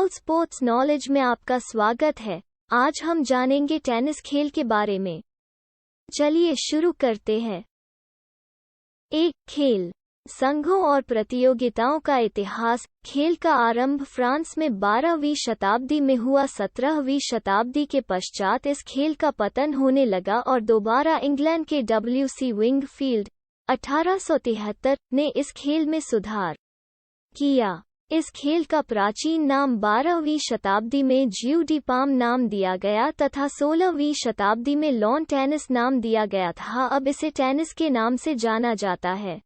All sports knowledge में आपका स्वागत है। आज हम जानेंगे टेनिस खेल के बारे में। चलिए शुरू करते हैं। एक खेल, संघों और प्रतियोगिताओं का इतिहास। खेल का आरंभ फ्रांस में 12वीं शताब्दी में हुआ। 17वीं शताब्दी के पश्चात इस खेल का पतन होने लगा और दोबारा इंग्लैंड के WC विंगफील्ड 1873 ने इस खेल में सुधार किया। इस खेल का प्राचीन नाम 12वीं शताब्दी में ज्यू डी पाम नाम दिया गया तथा 16वीं शताब्दी में लॉन टेनिस नाम दिया गया था। अब इसे टेनिस के नाम से जाना जाता है।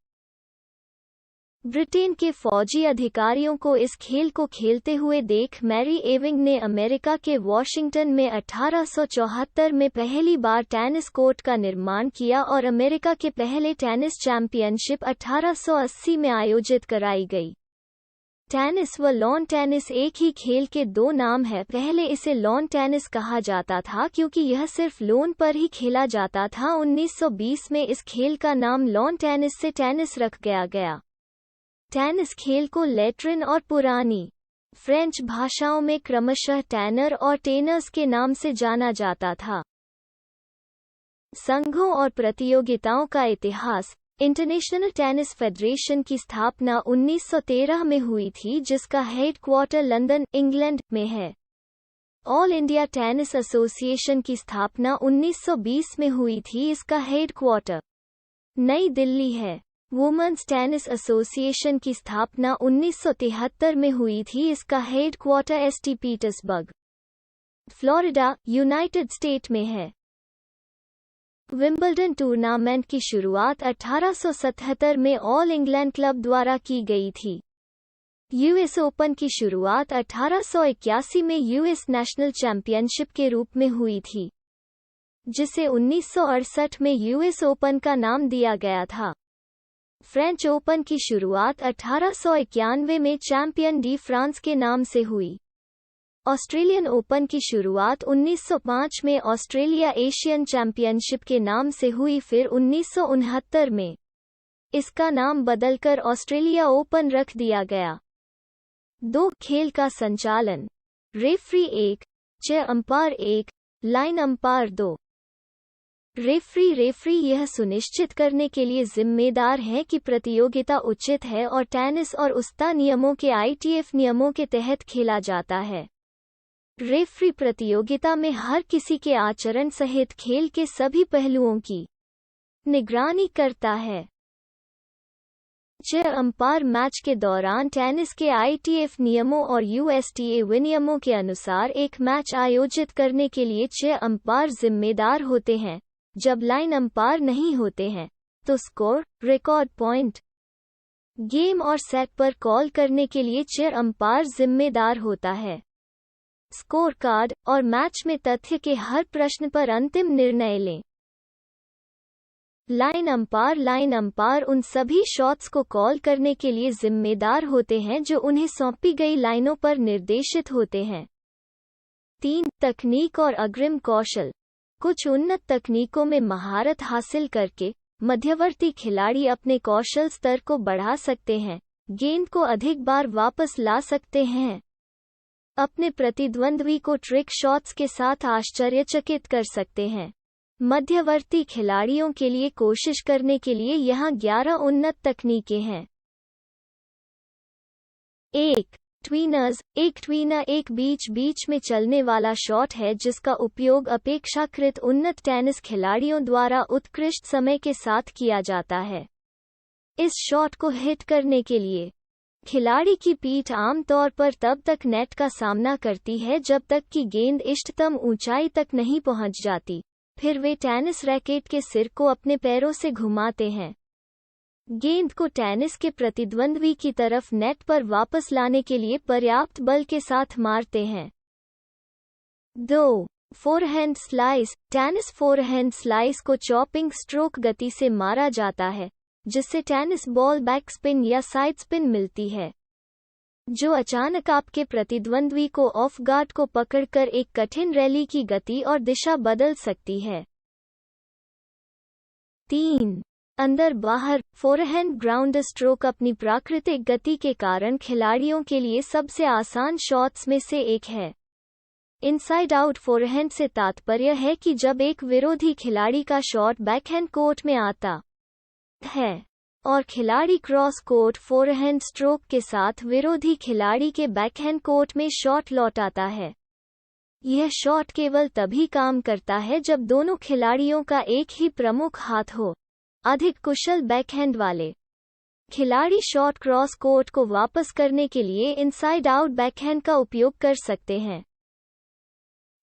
ब्रिटेन के फौजी अधिकारियों को इस खेल को खेलते हुए देख मैरी एविंग ने अमेरिका के वॉशिंगटन में 1874 में पहली बार टेनिस कोर्ट का निर्माण किया और अमेरिका के पहले टेनिस चैंपियनशिप 1880 में आयोजित कराई गई। टेनिस व लॉन टेनिस एक ही खेल के दो नाम हैं। पहले इसे लॉन टेनिस कहा जाता था क्योंकि यह सिर्फ लॉन पर ही खेला जाता था। 1920 में इस खेल का नाम लॉन टेनिस से टेनिस रख गया। टेनिस खेल को लैटिन और पुरानी फ्रेंच भाषाओं में क्रमशः टैनर और टेनर्स के नाम से जाना जाता था। संघों और प्रतियोगिताओं का इतिहास। इंटरनेशनल टेनिस फेडरेशन की स्थापना 1913 में हुई थी, जिसका हेडक्वार्टर लंदन, इंग्लैंड में है। ऑल इंडिया टेनिस एसोसिएशन की स्थापना 1920 में हुई थी, इसका हेडक्वार्टर नई दिल्ली है। वुमेन्स टेनिस एसोसिएशन की स्थापना 1973 में हुई थी, इसका headquarter ST Petersburg, Florida, United state में है। विंबलडन टूर्नामेंट की शुरुआत 1877 में ऑल इंग्लैंड क्लब द्वारा की गई थी। यूएस ओपन की शुरुआत 1881 में यूएस नेशनल चैंपियनशिप के रूप में हुई थी, जिसे 1968 में यूएस ओपन का नाम दिया गया था। फ्रेंच ओपन की शुरुआत 1891 में चैंपियन डी फ्रांस के नाम से हुई। ऑस्ट्रेलियन ओपन की शुरुआत 1905 में ऑस्ट्रेलिया एशियन चैंपियनशिप के नाम से हुई। फिर 1969 में इसका नाम बदलकर ऑस्ट्रेलिया ओपन रख दिया गया। दो खेल का संचालन। Referee 1, chair umpire 1, line umpire 2। Referee यह सुनिश्चित करने के लिए जिम्मेदार है कि प्रतियोगिता उचित है और टेनिस और उस्ता नियमों के ITF नियमों के तहत खेला जाता है। रेफरी प्रतियोगिता में हर किसी के आचरण सहित खेल के सभी पहलुओं की निगरानी करता है। चेयर अंपायर मैच के दौरान टेनिस के ITF नियमों और USTA विनियमों के अनुसार एक मैच आयोजित करने के लिए चेयर अंपायर जिम्मेदार होते हैं। जब लाइन अंपायर नहीं होते हैं तो स्कोर, रिकॉर्ड पॉइंट, गेम और सेट पर कॉल करने के लिए चेयर अंपायर जिम्मेदार होता है। स्कोर कार्ड और मैच में तथ्य के हर प्रश्न पर अंतिम निर्णय लें। लाइन अंपायर उन सभी शॉट्स को कॉल करने के लिए जिम्मेदार होते हैं जो उन्हें सौंपी गई लाइनों पर निर्देशित होते हैं। 3. तकनीक और अग्रिम कौशल। कुछ उन्नत तकनीकों में महारत हासिल करके मध्यवर्ती खिलाड़ी अपने कौशल स्तर को बढ़ा सकते हैं, गेंद को अधिक बार वापस ला सकते हैं, अपने प्रतिद्वंद्वी को ट्रिक शॉट्स के साथ आश्चर्यचकित कर सकते हैं। मध्यवर्ती खिलाड़ियों के लिए कोशिश करने के लिए यहाँ 11 उन्नत तकनीकें हैं। 1. ट्वीनर्स। एक ट्वीनर एक बीच में चलने वाला शॉट है जिसका उपयोग अपेक्षाकृत उन्नत टेनिस खिलाड़ियों द्वारा उत्कृष्ट समय के साथ किया जाता है। इस शॉट को हिट करने के लिए खिलाड़ी की पीठ आमतौर पर तब तक नेट का सामना करती है जब तक कि गेंद इष्टतम ऊंचाई तक नहीं पहुंच जाती। फिर वे टेनिस रैकेट के सिर को अपने पैरों से घुमाते हैं। गेंद को टेनिस के प्रतिद्वंद्वी की तरफ नेट पर वापस लाने के लिए पर्याप्त बल के साथ मारते हैं। 2. Forehand slice. Tennis forehand slice को चॉपिंग स्ट्रोक गति से मारा जाता है, जिससे टेनिस बॉल बैक स्पिन या साइड स्पिन मिलती है, जो अचानक आपके प्रतिद्वंद्वी को ऑफ गार्ड को पकड़कर एक कठिन रैली की गति और दिशा बदल सकती है। 3. अंदर बाहर फोरहैंड ग्राउंड स्ट्रोक अपनी प्राकृतिक गति के कारण खिलाड़ियों के लिए सबसे आसान शॉट्स में से एक है। इनसाइड आउट फोरहैंड से तात्पर्य है कि जब एक विरोधी खिलाड़ी का शॉट बैकहैंड कोर्ट में आता है और खिलाड़ी क्रॉस कोर्ट फोरहैंड स्ट्रोक के साथ विरोधी खिलाड़ी के बैकहैंड कोर्ट में शॉट लौटाता है। यह शॉट केवल तभी काम करता है जब दोनों खिलाड़ियों का एक ही प्रमुख हाथ हो। अधिक कुशल बैकहैंड वाले खिलाड़ी शॉट क्रॉस कोर्ट को वापस करने के लिए इनसाइड आउट बैकहैंड का उपयोग कर सकते हैं।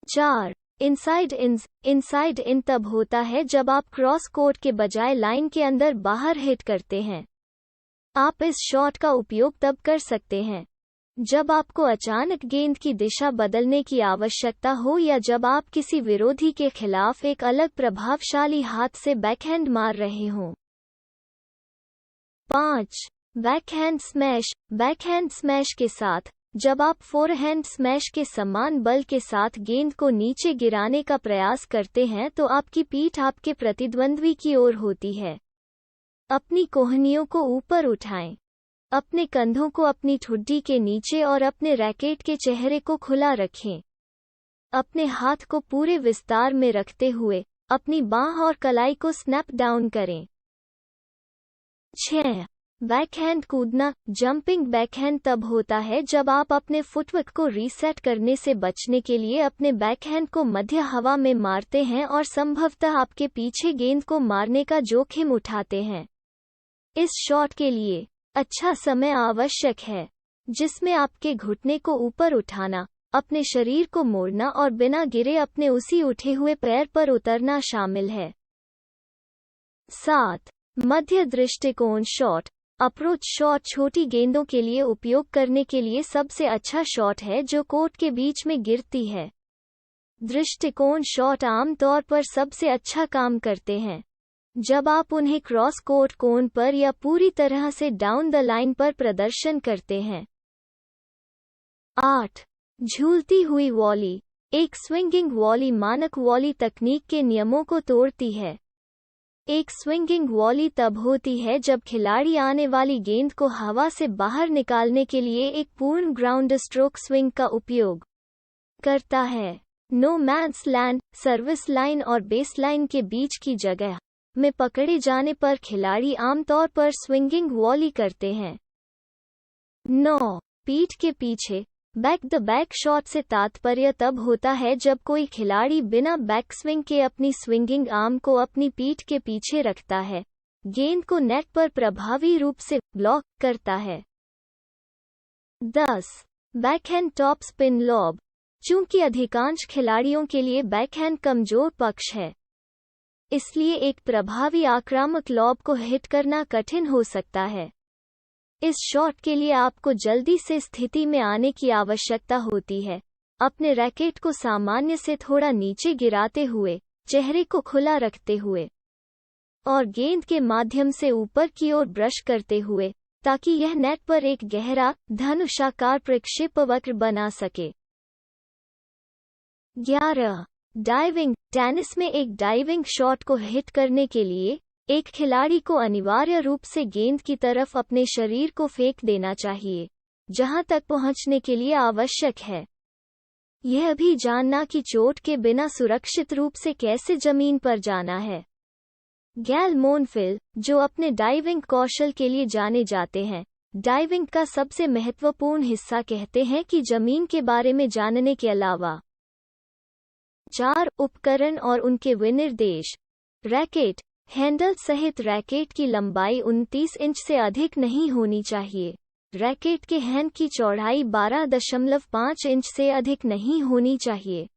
4. Inside ins. इनसाइड इन तब होता है जब आप क्रॉस कोर्ट के बजाय लाइन के अंदर बाहर हिट करते हैं। आप इस शॉट का उपयोग तब कर सकते हैं जब आपको अचानक गेंद की दिशा बदलने की आवश्यकता हो या जब आप किसी विरोधी के खिलाफ एक अलग प्रभावशाली हाथ से बैकहैंड मार रहे हों। 5. Backhand smash. बैकहैंड स्मैश के साथ जब आप फोरहैंड स्मैश के समान बल के साथ गेंद को नीचे गिराने का प्रयास करते हैं तो आपकी पीठ आपके प्रतिद्वंद्वी की ओर होती है। अपनी कोहनियों को ऊपर उठाएं, अपने कंधों को अपनी ठुड्डी के नीचे और अपने रैकेट के चेहरे को खुला रखें। अपने हाथ को पूरे विस्तार में रखते हुए अपनी बांह और कलाई को स्नैप डाउन करें। 6. बैकहैंड कूदना। जंपिंग बैकहैंड तब होता है जब आप अपने फुटवर्क को रीसेट करने से बचने के लिए अपने बैकहैंड को मध्य हवा में मारते हैं और संभवतः आपके पीछे गेंद को मारने का जोखिम उठाते हैं। इस शॉट के लिए अच्छा समय आवश्यक है जिसमें आपके घुटने को ऊपर उठाना, अपने शरीर को मोड़ना और बिना गिरे अपने उसी उठे हुए पैर पर उतरना शामिल है। 7. मध्य दृष्टिकोण शॉट। अप्रोच शॉट छोटी गेंदों के लिए उपयोग करने के लिए सबसे अच्छा शॉट है जो कोर्ट के बीच में गिरती है। दृष्टिकोण शॉट आमतौर पर सबसे अच्छा काम करते हैं जब आप उन्हें क्रॉस कोर्ट कोन पर या पूरी तरह से डाउन द लाइन पर प्रदर्शन करते हैं। 8. झूलती हुई वॉली। एक स्विंगिंग वॉली मानक वॉली तकनीक के नियमों को तोड़ती है। एक स्विंगिंग वॉली तब होती है जब खिलाड़ी आने वाली गेंद को हवा से बाहर निकालने के लिए एक पूर्ण ग्राउंड स्ट्रोक स्विंग का उपयोग करता है। No man's land, service line और बेस लाइन के बीच की जगह में पकड़े जाने पर खिलाड़ी आमतौर पर स्विंगिंग वॉली करते हैं। 9. पीठ के पीछे। बैक द बैक शॉट से तात्पर्य तब होता है जब कोई खिलाड़ी बिना बैक स्विंग के अपनी स्विंगिंग आर्म को अपनी पीठ के पीछे रखता है, गेंद को नेट पर प्रभावी रूप से ब्लॉक करता है। 10. Backhand top spin lobe. चूंकि अधिकांश खिलाड़ियों के लिए बैकहैंड कमजोर पक्ष है, इसलिए एक प्रभावी आक्रामक लॉब को हिट करना कठिन हो सकता है। इस शॉट के लिए आपको जल्दी से स्थिति में आने की आवश्यकता होती है, अपने रैकेट को सामान्य से थोड़ा नीचे गिराते हुए, चेहरे को खुला रखते हुए और गेंद के माध्यम से ऊपर की ओर ब्रश करते हुए, ताकि यह नेट पर एक गहरा धनुषाकार प्रक्षेपवक्र बना सके। 11. डाइविंग। टेनिस में एक डाइविंग शॉट को हिट करने के लिए एक खिलाड़ी को अनिवार्य रूप से गेंद की तरफ अपने शरीर को फेंक देना चाहिए जहां तक पहुंचने के लिए आवश्यक है। यह भी जानना कि चोट के बिना सुरक्षित रूप से कैसे जमीन पर जाना है। गैल मोनफिल, जो अपने डाइविंग कौशल के लिए जाने जाते हैं, डाइविंग का सबसे महत्वपूर्ण हिस्सा कहते हैं कि जमीन के बारे में जानने के अलावा 4 उपकरण और उनके विनिर्देश। रैकेट हैंडल सहित रैकेट की लंबाई 29 इंच से अधिक नहीं होनी चाहिए। रैकेट के हैंड की चौड़ाई 12.5 इंच से अधिक नहीं होनी चाहिए।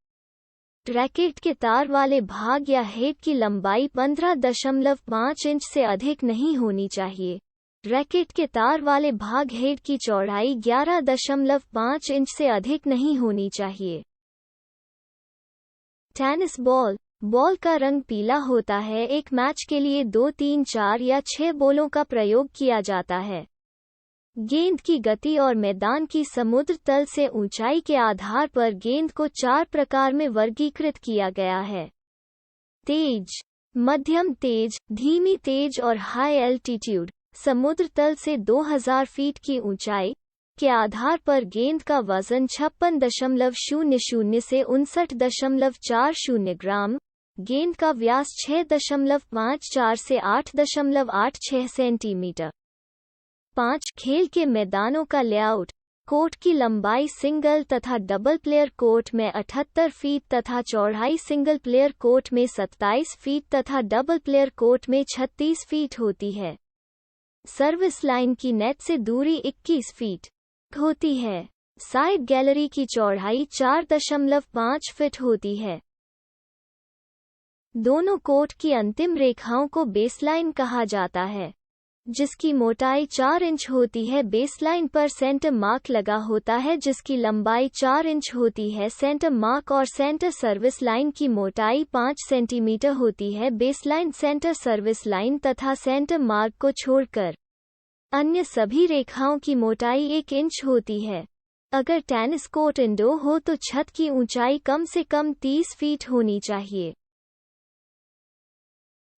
रैकेट के तार वाले भाग या हेड की लंबाई 15.5 इंच से अधिक नहीं होनी चाहिए। रैकेट के तार वाले भाग हेड की चौड़ाई 11.5 इंच से अधिक नहीं होनी चाहिए। Tennis ball. बॉल का रंग पीला होता है। एक मैच के लिए 2, 3, 4 या 6 बॉलों का प्रयोग किया जाता है। गेंद की गति और मैदान की समुद्र तल से ऊंचाई के आधार पर गेंद को 4 प्रकार में वर्गीकृत किया गया है। तेज, मध्यम तेज, धीमी तेज और हाई एल्टीट्यूड समुद्र तल से 2000 फीट की ऊंचाई के आधार पर गेंद का वजन 56.00 से 59.40 ग्राम, गेंद का व्यास 6.54 से 8.86 सेंटीमीटर। 5. खेल के मैदानों का लेआउट। कोर्ट की लंबाई सिंगल तथा डबल प्लेयर कोर्ट में 78 फीट तथा चौड़ाई सिंगल प्लेयर कोर्ट में 27 फीट तथा डबल प्लेयर कोर्ट में 36 फीट होती है। सर्विस लाइन की नेट से दूरी 21 फीट होती है। साइड गैलरी की चौड़ाई 4.5 फीट होती है। दोनों कोर्ट की अंतिम रेखाओं को बेसलाइन कहा जाता है, जिसकी मोटाई 4 इंच होती है। बेसलाइन पर सेंटर मार्क लगा होता है जिसकी लंबाई 4 इंच होती है। सेंटर मार्क और सेंटर सर्विस लाइन की मोटाई 5 सेंटीमीटर होती है। बेसलाइन, सेंटर सर्विस लाइन तथा सेंटर मार्क को छोड़कर अन्य सभी रेखाओं की मोटाई 1 इंच होती है। अगर टेनिस कोर्ट इंडोर हो तो छत की ऊंचाई कम से कम 30 फीट होनी चाहिए।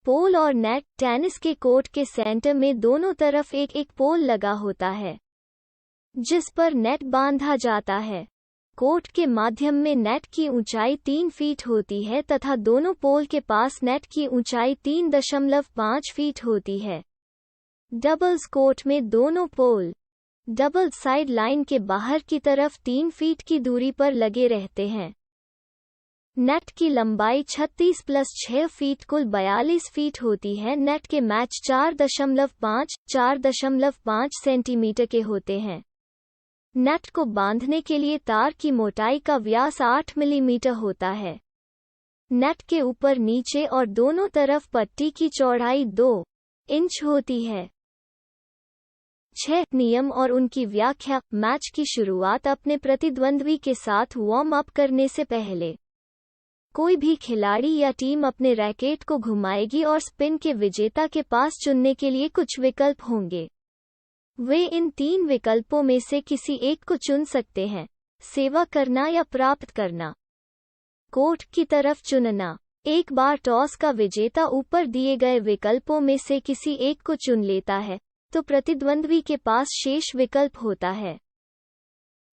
पोल और नेट। टेनिस के कोर्ट के सेंटर में दोनों तरफ एक पोल लगा होता है जिस पर नेट बांधा जाता है। कोर्ट के माध्यम में नेट की ऊंचाई 3 फीट होती है तथा दोनों पोल के पास नेट की ऊंचाई 3.5 फीट होती है। डबल्स कोर्ट में दोनों पोल डबल साइड लाइन के बाहर की तरफ 3 फीट की दूरी पर लगे रहते हैं। नेट की लंबाई 36 + 6 फीट कुल 42 फीट होती है। नेट के मैच 4.5 सेंटीमीटर के होते हैं। नेट को बांधने के लिए तार की मोटाई का व्यास 8 मिलीमीटर होता है। नेट के ऊपर, नीचे और दोनों तरफ पट्टी की चौड़ाई 2 इंच होती है। 6 नियम और उनकी व्याख्या। मैच की शुरुआत अपने प्रतिद्वंद्वी के साथ वार्म अप करने से पहले कोई भी खिलाड़ी या टीम अपने रैकेट को घुमाएगी और स्पिन के विजेता के पास चुनने के लिए कुछ विकल्प होंगे। वे इन 3 विकल्पों में से किसी एक को चुन सकते हैं: सेवा करना या प्राप्त करना। कोर्ट की तरफ चुनना। एक बार टॉस का विजेता ऊपर दिए गए विकल्पों में से किसी एक को चुन लेता है तो प्रतिद्वंद्वी के पास शेष विकल्प होता है।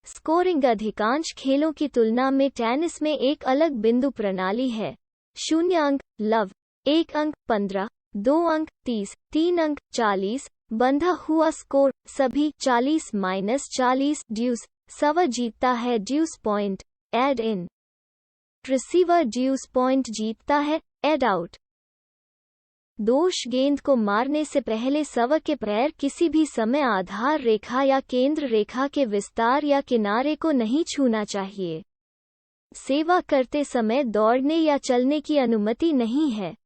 स्कोरिंग। अधिकांश खेलों की तुलना में टेनिस में एक अलग बिंदु प्रणाली है। 0 अंक लव, 1 अंक 15, 2 अंक 30, 3 अंक 40, बंधा हुआ स्कोर सभी 40-40, ड्यूस सवा जीतता है, ड्यूस पॉइंट, एड इन, रिसीवर ड्यूस पॉइंट जीतता है, एड आउट। दोष। गेंद को मारने से पहले सवा के पैर किसी भी समय आधार रेखा या केंद्र रेखा के विस्तार या किनारे को नहीं छूना चाहिए। सेवा करते समय दौड़ने या चलने की अनुमति नहीं है,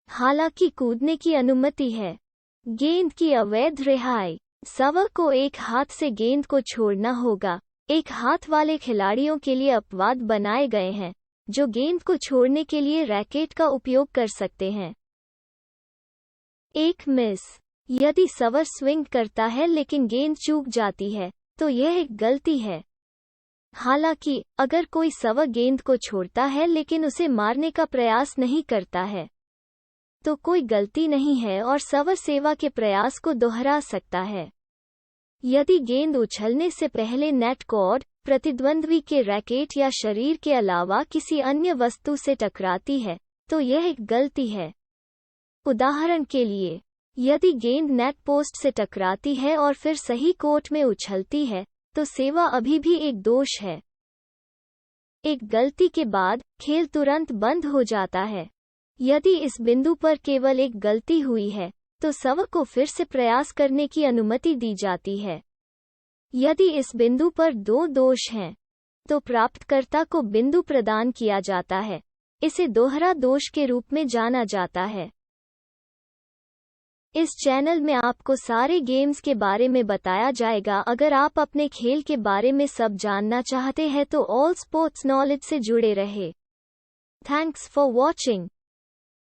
हालांकि कूदने की अनुमति है। गेंद की अवैध रिहाई। सवा को एक हाथ से गेंद को छोड़ना होगा। एक हाथ वाले खिलाड़ियों के लिए अपवाद बनाए गए हैं जो गेंद को छोड़ने के लिए रैकेट का उपयोग कर सकते हैं। एक मिस। यदि सवर स्विंग करता है लेकिन गेंद चूक जाती है तो यह एक गलती है। हालांकि अगर कोई सवर गेंद को छोड़ता है लेकिन उसे मारने का प्रयास नहीं करता है तो कोई गलती नहीं है और सवर सेवा के प्रयास को दोहरा सकता है। यदि गेंद उछलने से पहले नेट कॉर्ड, प्रतिद्वंद्वी के रैकेट या शरीर के अलावा किसी अन्य वस्तु से टकराती है तो यह एक गलती है। उदाहरण के लिए, यदि गेंद नेट पोस्ट से टकराती है और फिर सही कोर्ट में उछलती है तो सेवा अभी भी एक दोष है। एक गलती के बाद खेल तुरंत बंद हो जाता है। यदि इस बिंदु पर केवल एक गलती हुई है तो सवा को फिर से प्रयास करने की अनुमति दी जाती है। यदि इस बिंदु पर 2 दोष हैं तो प्राप्तकर्ता को बिंदु प्रदान किया जाता है। इसे दोहरा दोष के रूप में जाना जाता है। इस चैनल में आपको सारे गेम्स के बारे में बताया जाएगा। अगर आप अपने खेल के बारे में सब जानना चाहते हैं तो ऑल स्पोर्ट्स नॉलेज से जुड़े रहे। Thanks for watching.